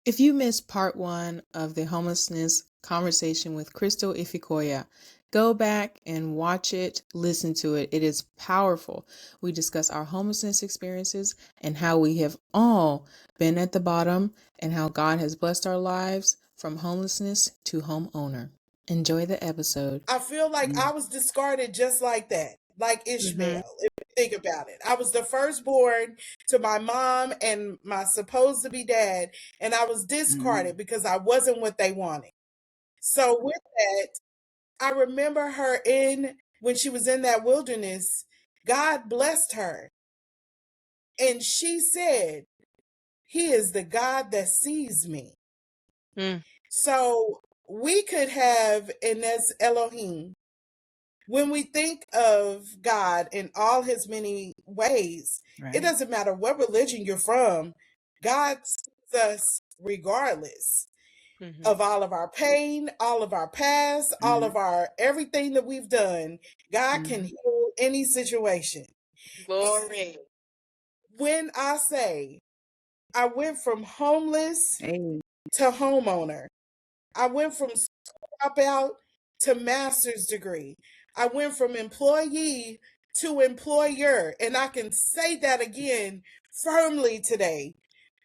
If you missed part 1 of the homelessness conversation with Crystal Ifekoya, go back and watch it, listen to it. It is powerful. We discuss our homelessness experiences and how we have all been at the bottom and how God has blessed our lives from homelessness to homeowner. Enjoy the episode. I feel like I was discarded just like that, like Ishmael, if you think about it. I was the firstborn to my mom and my supposed to be dad, and I was discarded because I wasn't what they wanted. So with that, I remember her when she was in that wilderness, God blessed her. And she said, He is the God that sees me. So we could have, and that's Elohim. When we think of God in all his many ways, it doesn't matter what religion you're from, God sees us regardless of all of our pain, all of our past, all of our everything that we've done. God can heal any situation. Glory. When I say I went from homeless to homeowner, I went from dropout to master's degree. I went from employee to employer. And I can say that again firmly today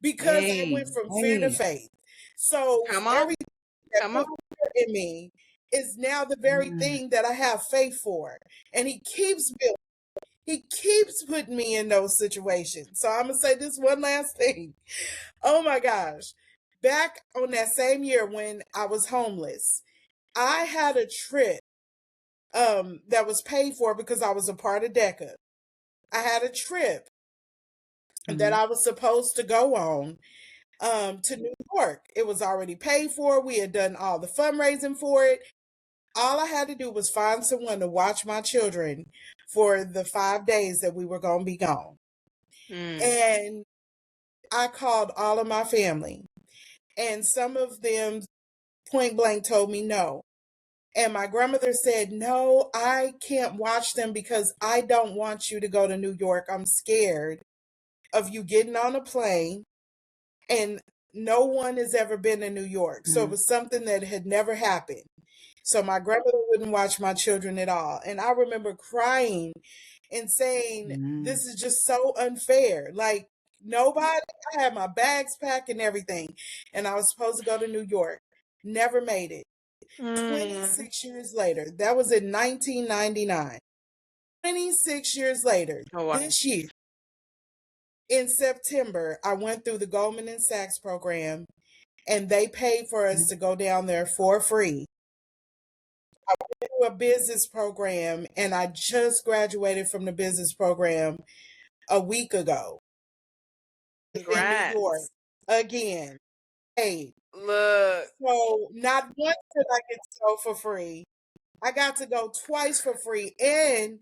because I went from fear to faith. So Come on. everything that Come on. put fear in me is now the very thing that I have faith for. And he keeps building. He keeps putting me in those situations. So I'm going to say this one last thing. Oh my gosh. Back on that same year when I was homeless, I had a trip that was paid for because I was a part of DECA. I had a trip that I was supposed to go on to New York. It was already paid for. We had done all the fundraising for it. All I had to do was find someone to watch my children for the 5 days that we were going to be gone. And I called all of my family, and some of them point blank told me no. And my grandmother said, no, I can't watch them because I don't want you to go to New York. I'm scared of you getting on a plane. And no one has ever been to New York. So it was something that had never happened. So my grandmother wouldn't watch my children at all. And I remember crying and saying, this is just so unfair. Like, nobody, I had my bags packed and everything. And I was supposed to go to New York. Never made it. 26 years later, that was in 1999. 26 years later, this year, in September, I went through the Goldman and Sachs program, and they paid for us to go down there for free. I went through a business program, and I just graduated from the business program a week ago. Congrats. In New York, again. Hey, look. So not once did I get to go for free. I got to go twice for free, and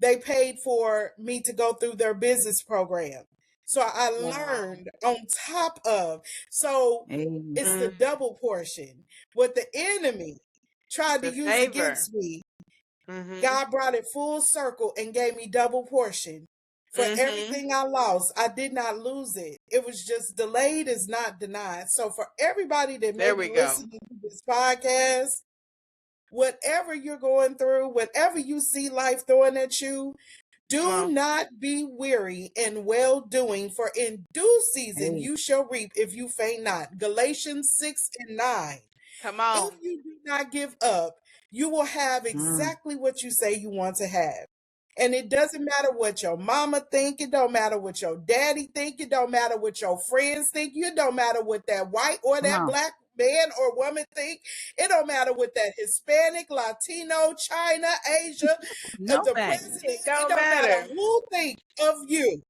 they paid for me to go through their business program. So I learned on top of, so it's the double portion. What the enemy tried to use against me, God brought it full circle and gave me double portion. For everything I lost, I did not lose it. It was just delayed is not denied. So for everybody that may be listening to this podcast, whatever you're going through, whatever you see life throwing at you, do not be weary in well doing, for in due season you shall reap if you faint not. Galatians 6:9. Come on. If you do not give up, you will have exactly what you say you want to have. And it doesn't matter what your mama think. It don't matter what your daddy think. It don't matter what your friends think. It don't matter what that white or that black man or woman think. It don't matter what that Hispanic, Latino, China, Asia, the president. It don't matter who think of you.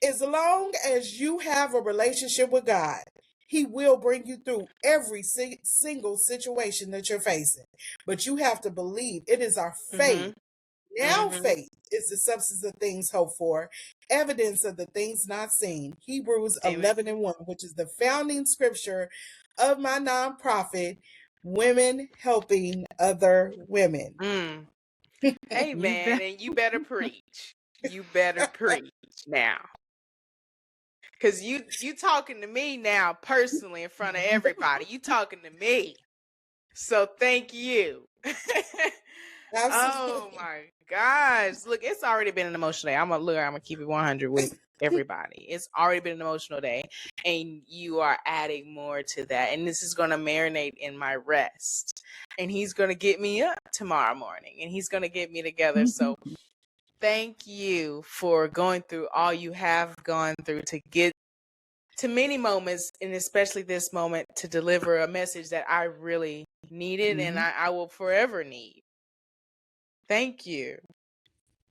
As long as you have a relationship with God, He will bring you through every single situation that you're facing. But you have to believe. It is our faith. Now faith is the substance of things hoped for, evidence of the things not seen. Hebrews 11:1, which is the founding scripture of my nonprofit, Women Helping Other Women. Amen. And you better preach. You better preach now. Cause you talking to me now personally in front of everybody. You talking to me. So thank you. Oh Absolutely. my gosh. Look, it's already been an emotional day. I'm gonna keep it 100 with everybody. It's already been an emotional day. And you are adding more to that. And this is gonna marinate in my rest. And he's gonna get me up tomorrow morning. And he's gonna get me together. So thank you for going through all you have gone through to get to many moments, and especially this moment, to deliver a message that I really needed and I will forever need. Thank you.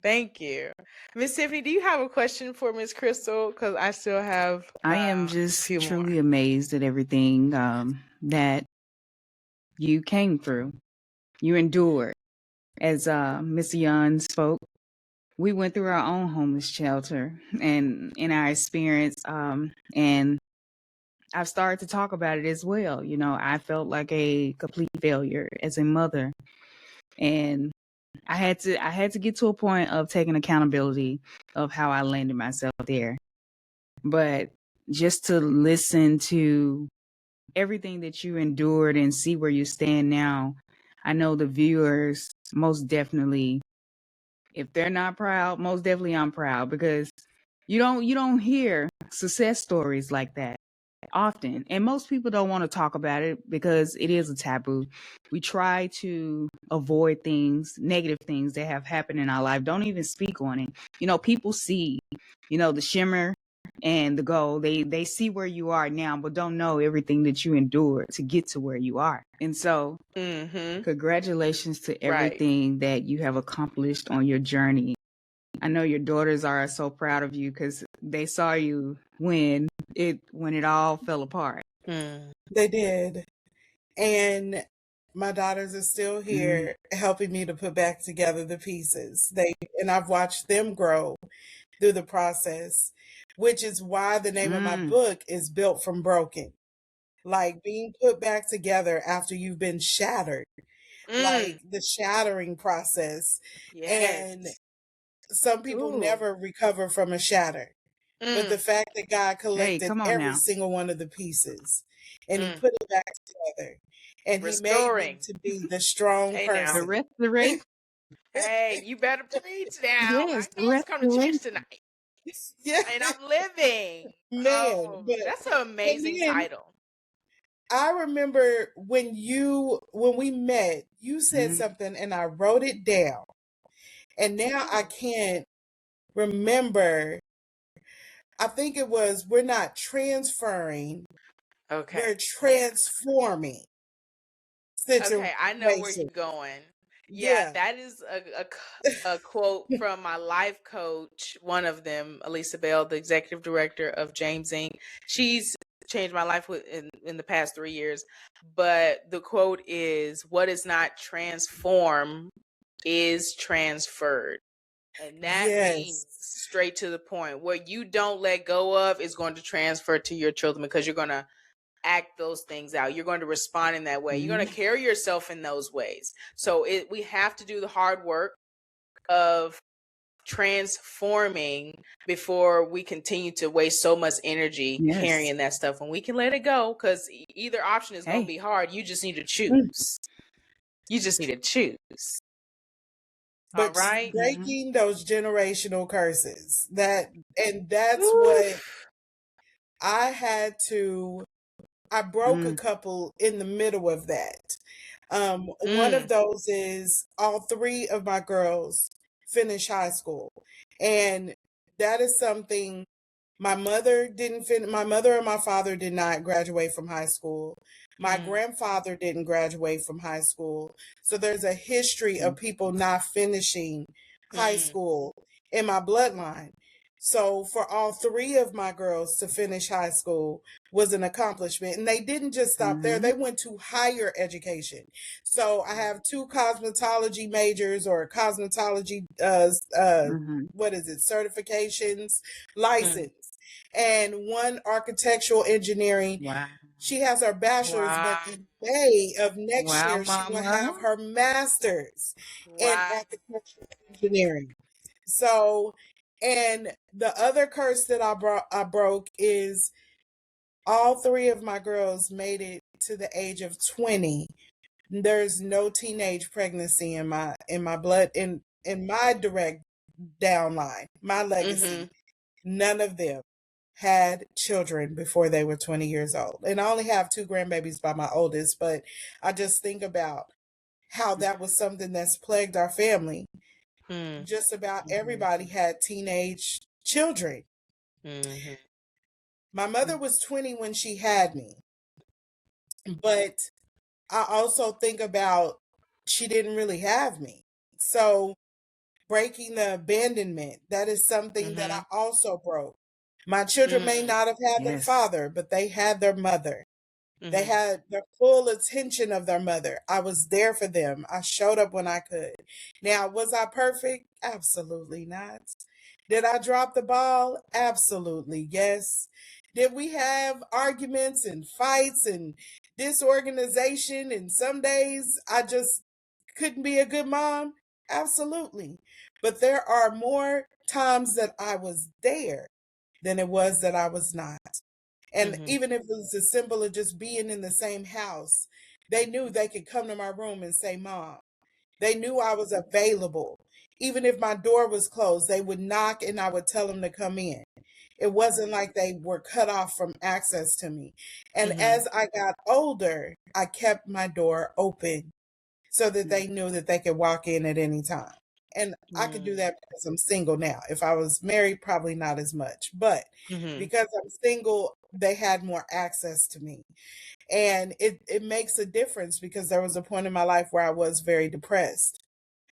Thank you. Miss Tiffany, do you have a question for Miss Crystal? Because I still have I am a just few truly more. amazed at everything that you came through. You endured. As Miss Young spoke, we went through our own homeless shelter and in our experience, and I've started to talk about it as well. You know, I felt like a complete failure as a mother, and I had to get to a point of taking accountability of how I landed myself there. But just to listen to everything that you endured and see where you stand now, I know the viewers most definitely, if they're not proud, most definitely I'm proud, because you don't hear success stories like that often. And most people don't want to talk about it because it is a taboo. We try to avoid things, negative things that have happened in our life. Don't even speak on it. You know, people see, the shimmer and the gold. They see where you are now, but don't know everything that you endured to get to where you are. And so congratulations to Right. everything that you have accomplished on your journey. I know your daughters are so proud of you because they saw you when it all fell apart. They did. And my daughters are still here helping me to put back together the pieces. And I've watched them grow through the process, which is why the name of my book is Built from Broken. Like being put back together after you've been shattered, like the shattering process. And Yes. some people never recover from a shatter. But the fact that God Hey, collected come on every now. single one of the pieces and he put it back together and he made me Restoring. to be the strong Hey now. The person. restoration. Hey, you better preach now. I Yes, the know it's coming to church restoration. tonight. Yeah, And I'm living. man. Oh, But that's an and amazing then title. I remember when we met, you said something and I wrote it down. And now I can't remember. I think it was we're not transferring, Okay. we're transforming Okay, I know where situation. you're going. Yeah, Yeah. that is a quote from my life coach, one of them, Elisa Bell, the executive director of James Inc. She's changed my life in the past 3 years. But the quote is, "What is not transformed is transferred." And that means Yes. straight to the point. What you don't let go of is going to transfer to your children because you're going to act those things out. You're going to respond in that way. You're going to carry yourself in those ways. So we have to do the hard work of transforming before we continue to waste so much energy Yes. carrying that stuff. And we can let it go because either option is going to Hey. be hard. You just need to choose. You just need to choose. All But right. breaking those generational curses, that's what Oof. I broke a couple in the middle of that. One of those is all three of my girls finish high school. And that is something my mother didn't finish. My mother and my father did not graduate from high school. My grandfather didn't graduate from high school. So there's a history of people not finishing high school in my bloodline. So for all three of my girls to finish high school was an accomplishment. And they didn't just stop there. They went to higher education. So I have two cosmetology majors or cosmetology, what is it, certifications, license, and one architectural engineering. Wow. She has her bachelor's, but Wow. in May of next Wow, year, she will mama. have her master's in Wow. architectural engineering. So And the other curse that I broke is all three of my girls made it to the age of 20. There's no teenage pregnancy in my blood, in my direct downline, my legacy. None of them had children before they were 20 years old. And I only have two grandbabies by my oldest, but I just think about how that was something that's plagued our family. Just about everybody had teenage children. My mother was 20 when she had me, but I also think about she didn't really have me. So breaking the abandonment, that is something that I also broke. My children may not have had their Yes. father, but they had their mother. They had the full attention of their mother. I was there for them. I showed up when I could. Now, was I perfect? Absolutely not. Did I drop the ball? Absolutely, yes. Did we have arguments and fights and disorganization? And some days I just couldn't be a good mom? Absolutely. But there are more times that I was there than it was that I was not. And even if it was as simple as just being in the same house, they knew they could come to my room and say, Mom. They knew I was available. Even if my door was closed, they would knock and I would tell them to come in. It wasn't like they were cut off from access to me. And as I got older, I kept my door open so that they knew that they could walk in at any time. And I could do that because I'm single now. If I was married, probably not as much. But because I'm single, they had more access to me. And it makes a difference because there was a point in my life where I was very depressed.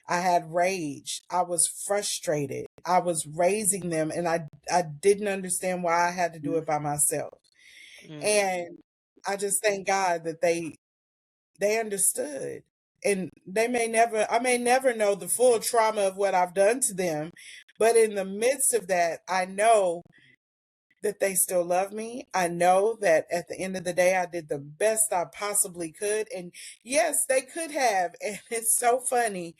I had rage. I was frustrated. I was raising them and I didn't understand why I had to do it by myself. And I just thank God that they understood. And I may never know the full trauma of what I've done to them, but in the midst of that, I know that they still love me. I know that at the end of the day, I did the best I possibly could. And yes, they could have. And it's so funny.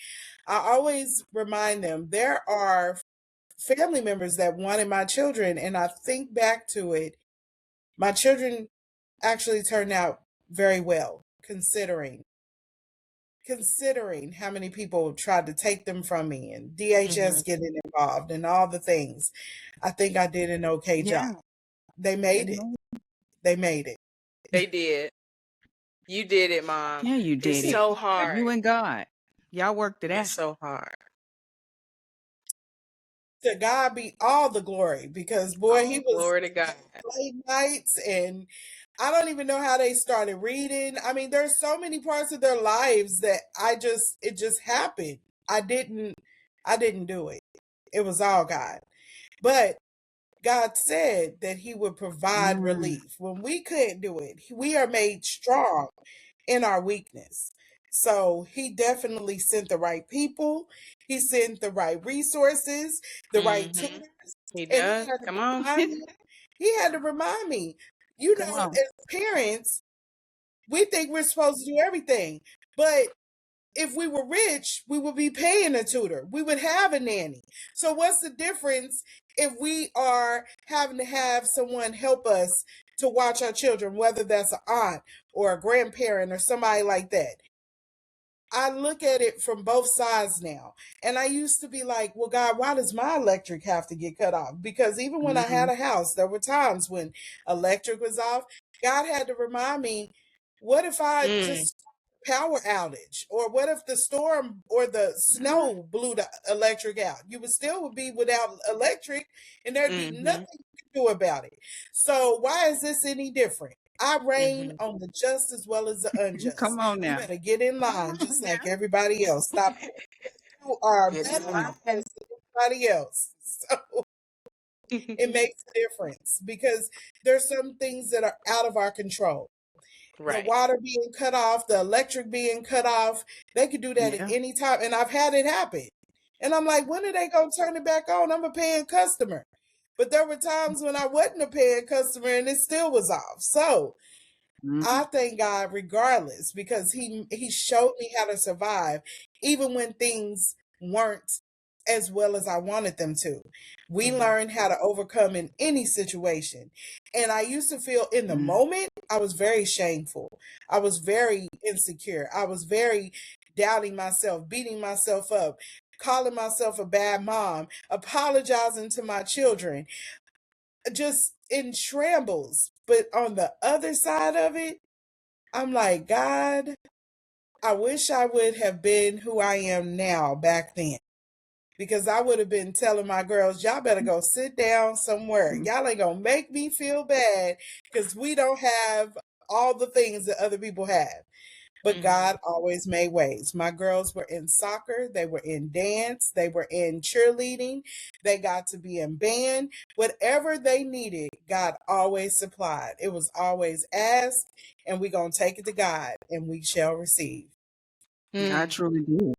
I always remind them there are family members that wanted my children. And I think back to it, my children actually turned out very well, considering how many people tried to take them from me and DHS getting involved and all the things. I think I did an okay job. They made it. They made it. They did. You did it, Mom. Yeah, you did It's it. so hard. You and God. Y'all worked it out. It's so hard. To God be all the glory because boy, he was Glory to God. late nights and I don't even know how they started reading. I mean, there's so many parts of their lives that it just happened. I didn't do it. It was all God. But God said that he would provide relief. When we couldn't do it, we are made strong in our weakness. So he definitely sent the right people. He sent the right resources, the right tutors. He And does. Come on. he had to remind me, you know, as parents, we think we're supposed to do everything. But if we were rich, we would be paying a tutor. We would have a nanny. So what's the difference if we are having to have someone help us to watch our children, whether that's an aunt or a grandparent or somebody like that? I look at it from both sides now. And I used to be like, well, God, why does my electric have to get cut off? Because even when I had a house, there were times when electric was off. God had to remind me, what if I just power outage? Or what if the storm or the snow blew the electric out? You would be without electric and there'd be nothing you could do about it. So why is this any different? I reign on the just as well as the unjust. Come on now. You better get in line just like everybody else. Stop. You are better than everybody else. So it makes a difference because there's some things that are out of our control. Right. The water being cut off, the electric being cut off, they could do that at any time. And I've had it happen. And I'm like, when are they going to turn it back on? I'm a paying customer. But there were times when I wasn't a paying customer and it still was off. So I thank God regardless because he showed me how to survive even when things weren't as well as I wanted them to. We learn how to overcome in any situation. And I used to feel in the moment, I was very shameful. I was very insecure. I was very doubting myself, beating myself up, calling myself a bad mom, apologizing to my children, just in shambles. But on the other side of it, I'm like, God, I wish I would have been who I am now back then. Because I would have been telling my girls, y'all better go sit down somewhere. Y'all ain't gonna make me feel bad because we don't have all the things that other people have. But God always made ways. My girls were in soccer, they were in dance, they were in cheerleading, they got to be in band. Whatever they needed, God always supplied. It was always ask, and we're going to take it to God, and we shall receive. God truly did.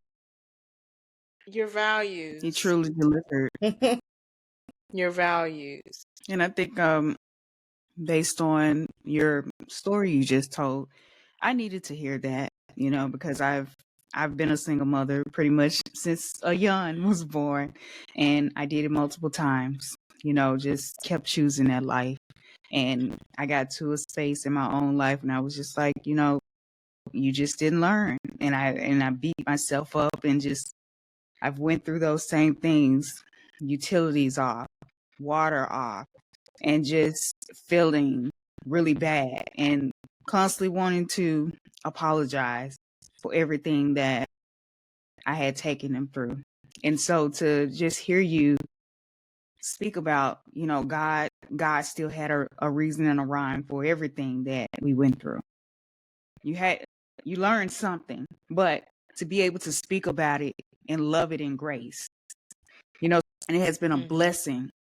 Your values. He truly delivered. Your values. And I think based on your story you just told, I needed to hear that, because I've been a single mother pretty much since a young was born, and I did it multiple times, just kept choosing that life. And I got to a space in my own life and I was just like, you just didn't learn. And I beat myself up and just I've went through those same things, utilities off, water off, and just feeling really bad and constantly wanting to apologize for everything that I had taken them through. And so to just hear you speak about, God still had a reason and a rhyme for everything that we went through. You learned something, but to be able to speak about it and love it in grace, and it has been a blessing.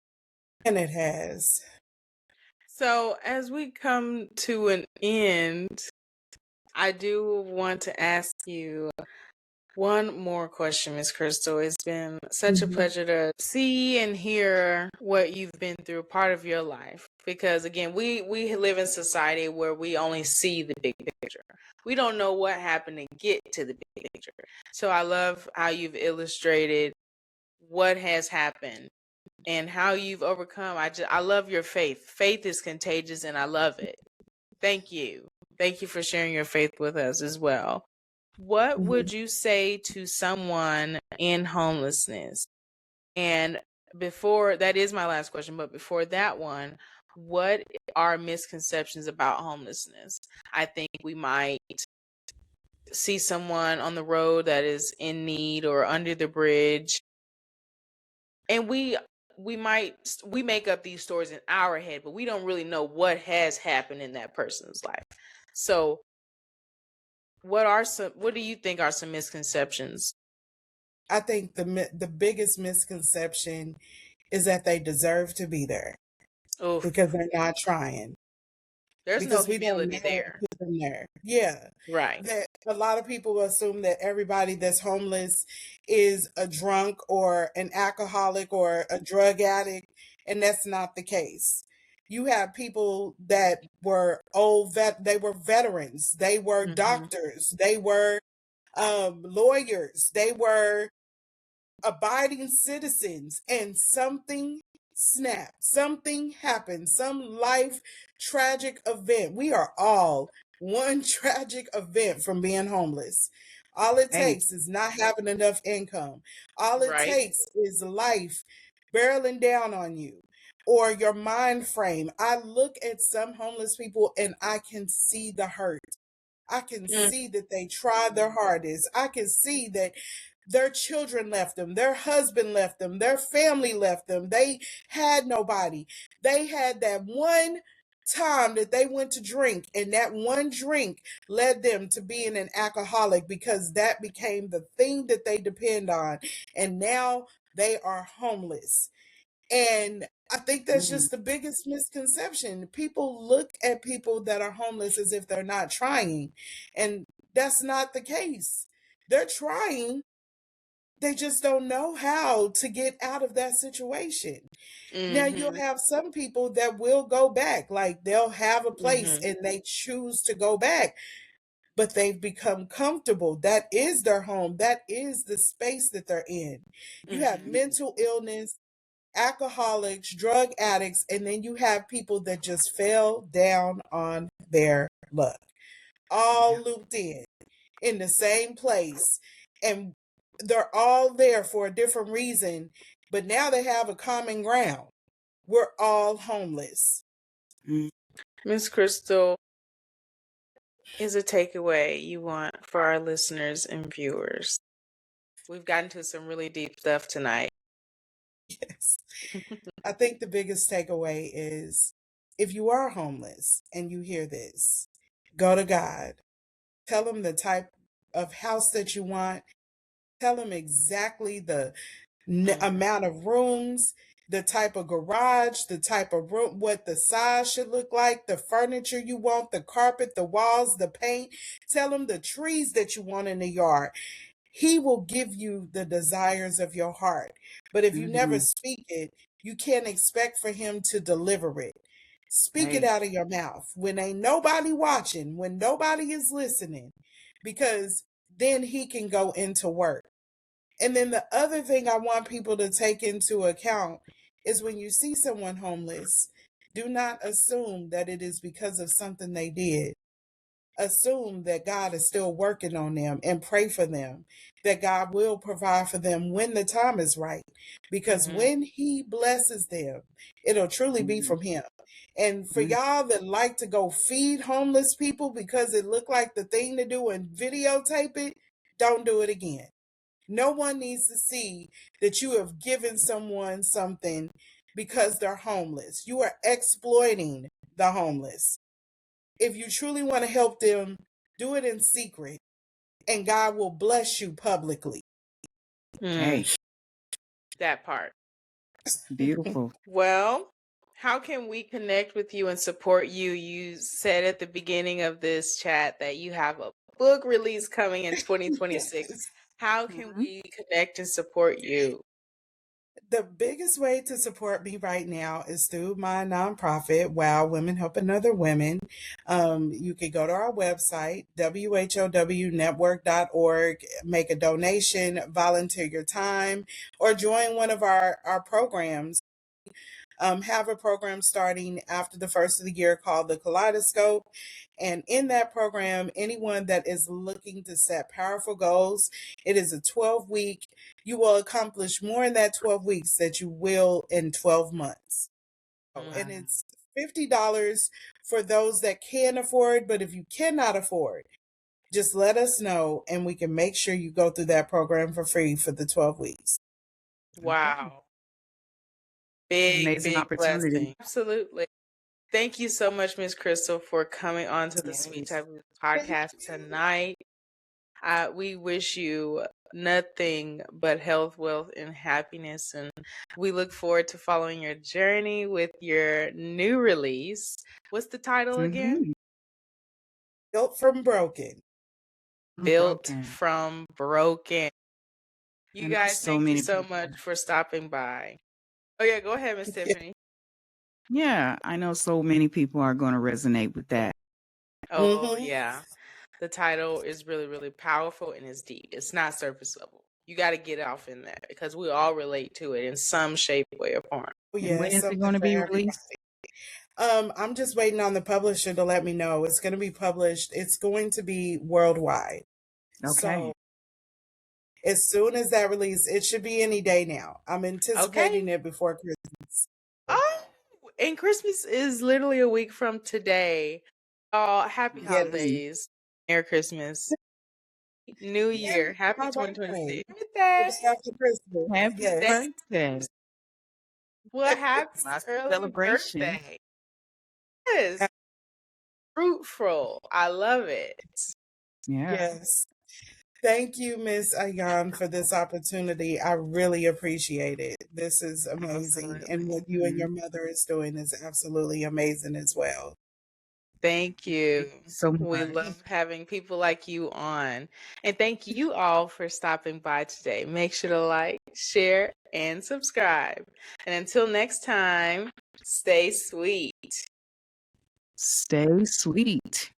And it has. So as we come to an end, I do want to ask you one more question, Miss Crystal. It's been such a pleasure to see and hear what you've been through, part of your life. Because again, we live in society where we only see the big picture. We don't know what happened to get to the big picture. So I love how you've illustrated what has happened and how you've overcome. I love your faith. Faith is contagious and I love it. Thank you. Thank you for sharing your faith with us as well. What would you say to someone in homelessness? And before that is my last question, but before that one, what are misconceptions about homelessness? I think we might see someone on the road that is in need or under the bridge, and we make up these stories in our head, but we don't really know what has happened in that person's life. So what do you think are some misconceptions? I think the biggest misconception is that they deserve to be there. Oof. Because they're not trying. There's Because no we don't humility know there. who put them there. Yeah. Right. That a lot of people assume that everybody that's homeless is a drunk or an alcoholic or a drug addict, and that's not the case. You have people that were they were veterans, they were doctors, they were lawyers, they were abiding citizens, and something snapped, something happened, some life tragic event. We are all one tragic event from being homeless. All it takes is not having enough income. All it takes is life barreling down on you or your mind frame. I look at some homeless people and I can see the hurt. I can see that they tried their hardest. I can see that their children left them, their husband left them, their family left them. They had nobody. They had that one time that they went to drink, and that one drink led them to being an alcoholic because that became the thing that they depend on. And now they are homeless. And I think that's just the biggest misconception. People look at people that are homeless as if they're not trying. And that's not the case. They're trying, they just don't know how to get out of that situation. Now, you'll have some people that will go back, like they'll have a place and they choose to go back, but they've become comfortable. That is their home, that is the space that they're in. You have mental illness, alcoholics, drug addicts, and then you have people that just fell down on their luck, all looped in the same place. And they're all there for a different reason, but now they have a common ground. We're all homeless. Miss Crystal, is a takeaway you want for our listeners and viewers? We've gotten to some really deep stuff tonight. Yes. I think the biggest takeaway is if you are homeless and you hear this, go to God. Tell him the type of house that you want. Tell him exactly the amount of rooms, the type of garage, the type of room, what the size should look like, the furniture you want, the carpet, the walls, the paint. Tell him the trees that you want in the yard. He will give you the desires of your heart. But if you never speak it, you can't expect for him to deliver it. Speak it out of your mouth when ain't nobody watching, when nobody is listening, because then he can go into work. And then the other thing I want people to take into account is when you see someone homeless, do not assume that it is because of something they did. Assume that God is still working on them and pray for them, that God will provide for them when the time is right. Because when he blesses them, it'll truly be from him. And for y'all that like to go feed homeless people because it looked like the thing to do and videotape it, don't do it again. No one needs to see that you have given someone something because they're homeless. You are exploiting the homeless. If you truly want to help them, do it in secret, and God will bless you publicly. Hey, That part. beautiful. Well, how can we connect with you and support you? You said at the beginning of this chat that you have a book release coming in 2026. Yes. How can we connect and support you? The biggest way to support me right now is through my nonprofit, Wow Women Helping Other Women. You can go to our website, whownetwork.org, make a donation, volunteer your time, or join one of our programs. Have a program starting after the first of the year called the Kaleidoscope. And in that program, anyone that is looking to set powerful goals, it is a 12-week. You will accomplish more in that 12 weeks that you will in 12 months. And it's $50 for those that can afford, but if you cannot afford, just let us know and we can make sure you go through that program for free for the 12 weeks. Wow. Big, Amazing big opportunity. blessing. Absolutely. Thank you so much, Miss Crystal, for coming on to the Sweet Type of podcast tonight. We wish you nothing but health, wealth, and happiness. And we look forward to following your journey with your new release. What's the title again? Built from broken. Built from Broken. You And guys, so thank you many so people. much for stopping by. Oh, yeah, go ahead, Miss Tiffany. Yeah, I know so many people are going to resonate with that. Oh, yeah. The title is really, really powerful and it's deep. It's not surface level. You got to get off in that because we all relate to it in some shape, way, or form. And when is it going to be released? I'm just waiting on the publisher to let me know. It's going to be published. It's going to be worldwide. Okay. So as soon as that release, it should be any day now. I'm anticipating it before Christmas. Oh, and Christmas is literally a week from today. Oh, happy holidays. Merry Christmas. New Year. Happy My 2026. birthday. After Christmas. Happy Yes. birthday. Well, happy Lots of early celebration. birthday. Yes. Fruitful. I love it. Yeah. Yes. Thank you, Miss Ayan, for this opportunity. I really appreciate it. This is amazing. And what you and your mother is doing is absolutely amazing as well. Thank you. So We much. love having people like you on. And thank you all for stopping by today. Make sure to like, share, and subscribe. And until next time, stay sweet. Stay sweet.